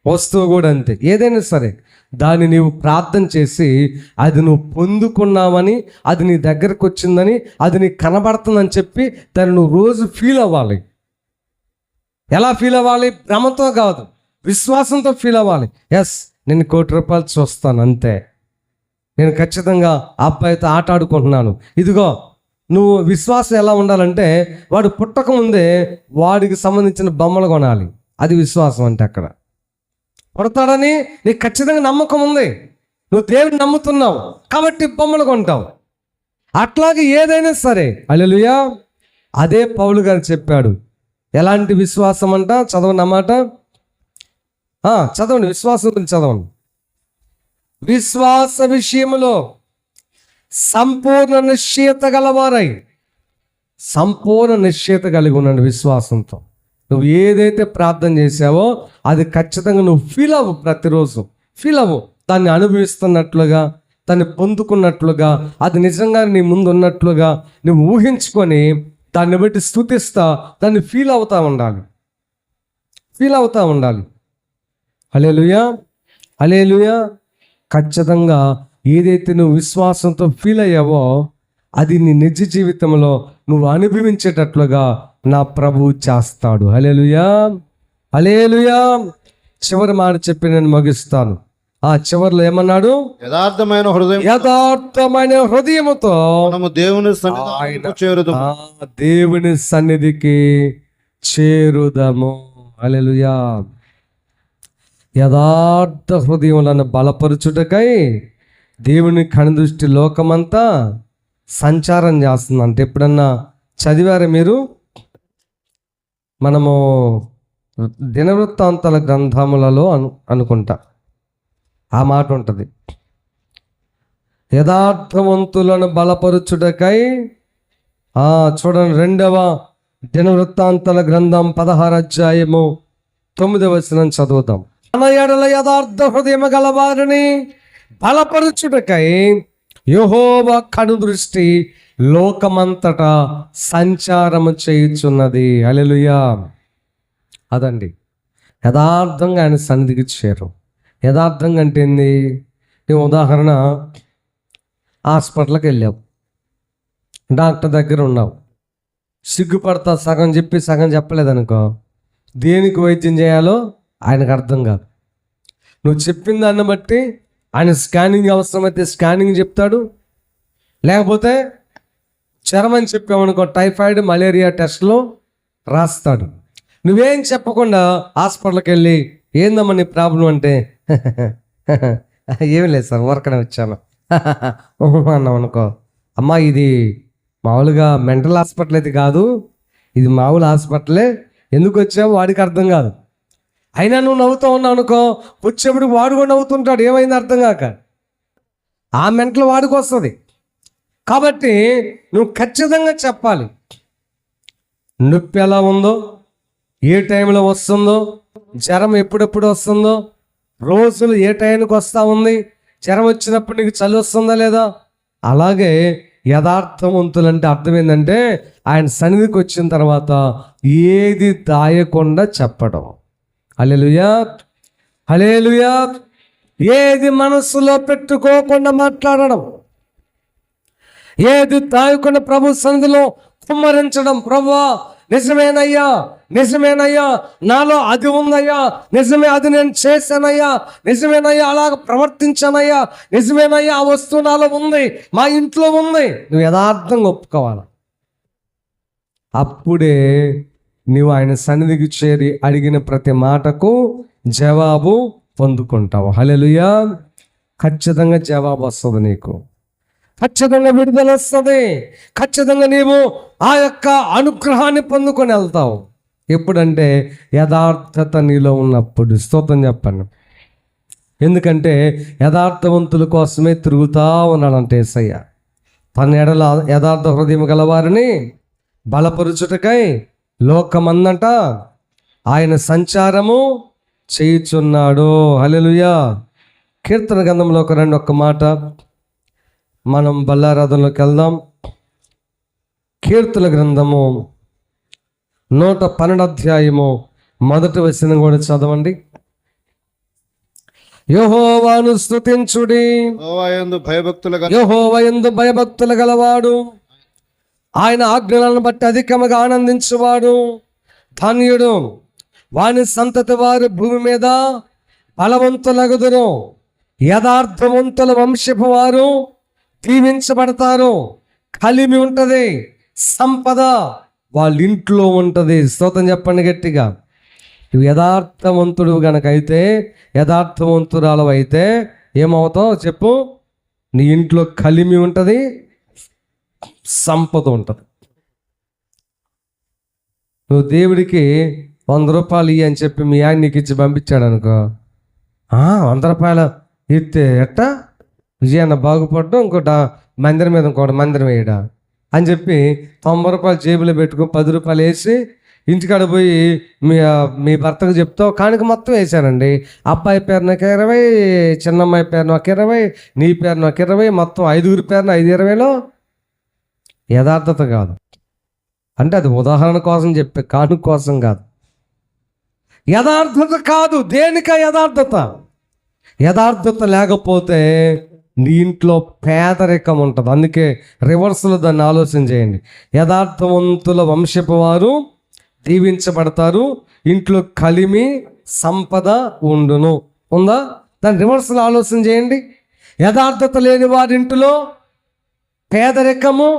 వస్తువు కూడా అంతే. ఏదైనా సరే దాన్ని నీవు ప్రార్థన చేసి అది నువ్వు పొందుకున్నావని, అది నీ దగ్గరకు వచ్చిందని, అది నీకు కనబడుతుందని చెప్పి దాన్ని నువ్వు రోజు ఫీల్ అవ్వాలి. ఎలా ఫీల్ అవ్వాలి? భ్రమతో కాదు, విశ్వాసంతో ఫీల్ అవ్వాలి. ఎస్, నేను ₹1,00,00,000 చూస్తాను అంతే, నేను ఖచ్చితంగా ఆ అబ్బాయితో ఆట ఆడుకుంటున్నాను. ఇదిగో నువ్వు విశ్వాసం ఎలా ఉండాలంటే, వాడు పుట్టకముందే వాడికి సంబంధించిన బొమ్మలు కొనాలి. అది విశ్వాసం అంటే. అక్కడ పుడతాడని నీకు ఖచ్చితంగా నమ్మకం ఉంది, నువ్వు దేవుని నమ్ముతున్నావు కాబట్టి బొమ్మలు కొంటావు. అట్లాగే ఏదైనా సరే. హల్లెలూయా. అదే పౌలు గారు చెప్పాడు. ఎలాంటి విశ్వాసం అంట? చదవండి అన్నమాట, చదవండి, విశ్వాసం గురించి చదవండి. విశ్వాస విషయములో సంపూర్ణ నిశ్చయత గలవారై, సంపూర్ణ నిశ్చయత కలిగి ఉండండి. విశ్వాసంతో నువ్వు ఏదైతే ప్రార్థన చేసావో అది ఖచ్చితంగా నువ్వు ఫీల్ అవ్వు, ప్రతిరోజు ఫీల్ అవ్వు, దాన్ని అనుభవిస్తున్నట్లుగా, దాన్ని పొందుకున్నట్లుగా, అది నిజంగా నీ ముందు ఉన్నట్లుగా నువ్వు ఊహించుకొని దాన్ని బట్టి స్తుతిస్తా, దాన్ని ఫీల్ అవుతూ ఉండాలి. హల్లెలూయా. హల్లెలూయా. ఖచ్చితంగా ఏదైతే నువ్వు విశ్వాసంతో ఫీల్ అయ్యావో అది నీ నిజ జీవితంలో నువ్వు అనుభవించేటట్లుగా నా ప్రభువు చేస్తాడు. హల్లెలూయా, హల్లెలూయా. చివరి మాట చెప్పి నేను ముగిస్తాను. ఆ చివరిలో ఏమన్నాడు? యథార్థమైన హృదయం యథార్థమైన హృదయముతో మనము దేవుని సన్నిధానమునకు చేరుదుము. దేవుని సన్నిధికి చేరుదము. హల్లెలూయా. యథార్థ హృదయములను బలపరుచుటకై దేవుని కనుదృష్టి లోకమంతా సంచారం చేస్తుంది. అంటే ఎప్పుడన్నా చదివారా మీరు? మనము దినవృత్తాంతాల గ్రంథములలో అనుకుంటా ఆ మాట ఉంటుంది. యథార్థవంతులను బలపరుచుటకై చూడండి, 2వ దినవృత్తాంతాల గ్రంథం 16వ అధ్యాయము 9వ వచనం చదువుతాం. మన ఎడల యథార్థ హృదయం గలవారిని బలపరుచుటకై యెహోవా కనుదృష్టి లోకమంతటా సంచారము చేయుచున్నది. హల్లెలూయా. అదండి యథార్థంగా ఆయన సన్నిధికి చేరు. యథార్థంగా అంటే ఏంది? నీ ఉదాహరణ, హాస్పిటల్కి వెళ్ళావు, డాక్టర్ దగ్గర ఉన్నావు, సిగ్గుపడతా సగం చెప్పి సగం చెప్పలేదనుకో, దేనికి వైద్యం చేయాలో ఆయనకు అర్థం కాదు. నువ్వు చెప్పిన దాన్ని బట్టి ఆయన స్కానింగ్ అవసరమైతే స్కానింగ్ చెప్తాడు, లేకపోతే చర్మం చెప్పామనుకో టైఫాయిడ్ మలేరియా టెస్ట్లో రాస్తాడు. నువ్వేం చెప్పకుండా హాస్పిటల్కి వెళ్ళి ఏందమ్మా నీ ప్రాబ్లం అంటే ఏమి లేదు సార్ వర్కనే వచ్చాను అన్నాం అనుకో, అమ్మా ఇది మామూలుగా మెంటల్ హాస్పిటల్ అయితే కాదు, ఇది మామూలు హాస్పిటలే, ఎందుకు వచ్చావు వాడికి అర్థం కాదు. అయినా నువ్వు నవ్వుతూ ఉన్నావు అనుకో, వచ్చేప్పుడు వాడు కూడా నవ్వుతుంటాడు, ఏమైంది అర్థం కాక. ఆ మెంటల్ వాడికి వస్తుంది. కాబట్టి నువ్వు ఖచ్చితంగా చెప్పాలి. నొప్పి ఎలా ఉందో, ఏ టైంలో వస్తుందో, జ్వరం ఎప్పుడెప్పుడు వస్తుందో, రోజులు ఏ టైంకి వస్తూ ఉంది, జ్వరం వచ్చినప్పుడు నీకు చలి వస్తుందా లేదా. అలాగే యథార్థవంతులంటే అర్థం ఏంటంటే ఆయన సన్నిధికి వచ్చిన తర్వాత ఏది దాయకుండా చెప్పడం. హల్లెలూయా, హల్లెలూయా. ఏది మనసులో పెట్టుకోకుండా మాట్లాడడం, ఏది దాయకుండా ప్రభు సన్నిధిలో కుమ్మరించడం. ప్రభువా నిజమేనయ్యా, నిజమేనయ్యా, నాలో అది ఉందయ్యా, నిజమే అది నేను చేశానయ్యా, నిజమేనయ్యా అలాగ ప్రవర్తించానయ్యా, నిజమేనయ్యా ఆ వస్తువు నాలో ఉంది, మా ఇంట్లో ఉంది. నువ్వు యథార్థంగా ఒప్పుకోవాలి. అప్పుడే నువ్వు ఆయన సన్నిధికి చేరి అడిగిన ప్రతి మాటకు జవాబు పొందుకుంటావు. హల్లెలూయా. ఖచ్చితంగా జవాబు వస్తుంది నీకు, ఖచ్చితంగా విడుదల వస్తుంది, ఖచ్చితంగా నీవు ఆ యొక్క అనుగ్రహాన్ని పొందుకొని వెళ్తావు. ఎప్పుడంటే యథార్థత నీలో ఉన్నప్పుడు. స్తోత్రం చెప్పండి. ఎందుకంటే యథార్థవంతుల కోసమే తిరుగుతూ ఉన్నాడంటే యేసయ్య. తన ఎడల యథార్థ హృదయం గలవారిని బలపరుచుటకై లోకమందంట ఆయన సంచారము చేయుచున్నాడు. హల్లెలూయా. కీర్తన గ్రంథంలో ఒక్క మాట మనం బల్లారాధనలోకి వెళ్దాం. కీర్తన గ్రంథము 112వ అధ్యాయము 1వ వచనం కూడా చదవండి. యెహోవాను స్తుతించుడి, యెహోవా యందు భయభక్తులు గలవాడు, ఆయన ఆజ్ఞలను బట్టి అధికముగా ఆనందించువాడు ధన్యుడు. వాని సంతతి వారు భూమి మీద బలవంతులగుదురు, యథార్థవంతుల వంశపు వారు దీవించబడతారు. కలిమి ఉంటుంది, సంపద వాళ్ళ ఇంట్లో ఉంటుంది. స్తోత్రం చెప్పండి గట్టిగా. నువ్వు యథార్థవంతుడు గనక అయితే, యథార్థవంతురాలు అయితే ఏమవుతావు చెప్పు? నీ ఇంట్లో కలిమి ఉంటుంది, సంపద ఉంటుంది. నువ్వు దేవుడికి 100 రూపాయలు ఇయ్యి అని చెప్పి మీ ఆయన నీకు ఇచ్చి పంపించాడు అనుకో, 100 రూపాయలు ఇస్తే ఎట్టా విజయాన్న బాగుపడ్డం, ఇంకోటి మందిరం మీద ఇంకోటి మందిరం వేయడా అని చెప్పి 90 రూపాయలు జేబులో పెట్టుకుని 10 రూపాయలు వేసి ఇంటికాడ పోయి మీ భర్తకు చెప్తావు, కానుక మొత్తం వేసానండి, అబ్బాయి పేరు నాకు 20, చిన్నమ్మాయి పేరు నాకు 20, నీ పేరు నాకు 20, మొత్తం 5గురి పేరున 5-20లో. యథార్థత కాదు. అంటే అది ఉదాహరణ కోసం చెప్పే, కానుక కోసం కాదు. యథార్థత కాదు. దేనిక యథార్థత? యథార్థత లేకపోతే నీ ఇంట్లో పేదరికం ఉంటుంది. అందుకే రివర్స్లో దాన్ని ఆలోచన చేయండి. యథార్థవంతుల వంశపు వారు దీవించబడతారు, ఇంట్లో కలిమి సంపద ఉండును. ఉందా? దాని రివర్స్లో ఆలోచన చేయండి. యథార్థత లేని వారి ఇంటిలో పేదరికము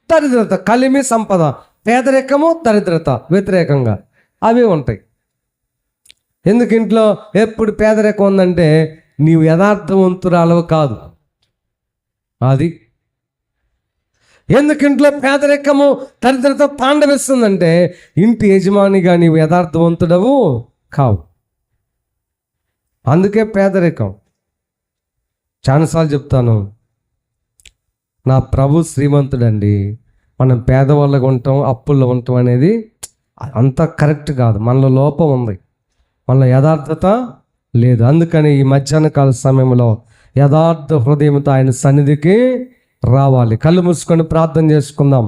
దరిద్రత, కలిమి సంపద, పేదరికము దరిద్రత వ్యతిరేకంగా అవి ఉంటాయి. ఎందుకు ఇంట్లో ఎప్పుడు పేదరికం ఉందంటే నీవు యథార్థవంతురాలవు కాదు. అది ఎందుకు ఇంట్లో పేదరికము దరిద్రత తాండవిస్తుందంటే ఇంటి యజమానిగా నీవు యథార్థవంతుడవు కావు. అందుకే పేదరికం. చాలాసార్లు చెప్తాను, నా ప్రభు శ్రీమంతుడండి, మనం పేదవాళ్ళగా ఉంటాం, అప్పుల్లో ఉంటాం అనేది అంత కరెక్ట్ కాదు. మనలో లోపం ఉంది, మనలో యథార్థత లేదు. అందుకని ఈ మధ్యాహ్న కాల సమయంలో యథార్థ హృదయంతో ఆయన సన్నిధికి రావాలి. కళ్ళు మూసుకొని ప్రార్థన చేసుకుందాం.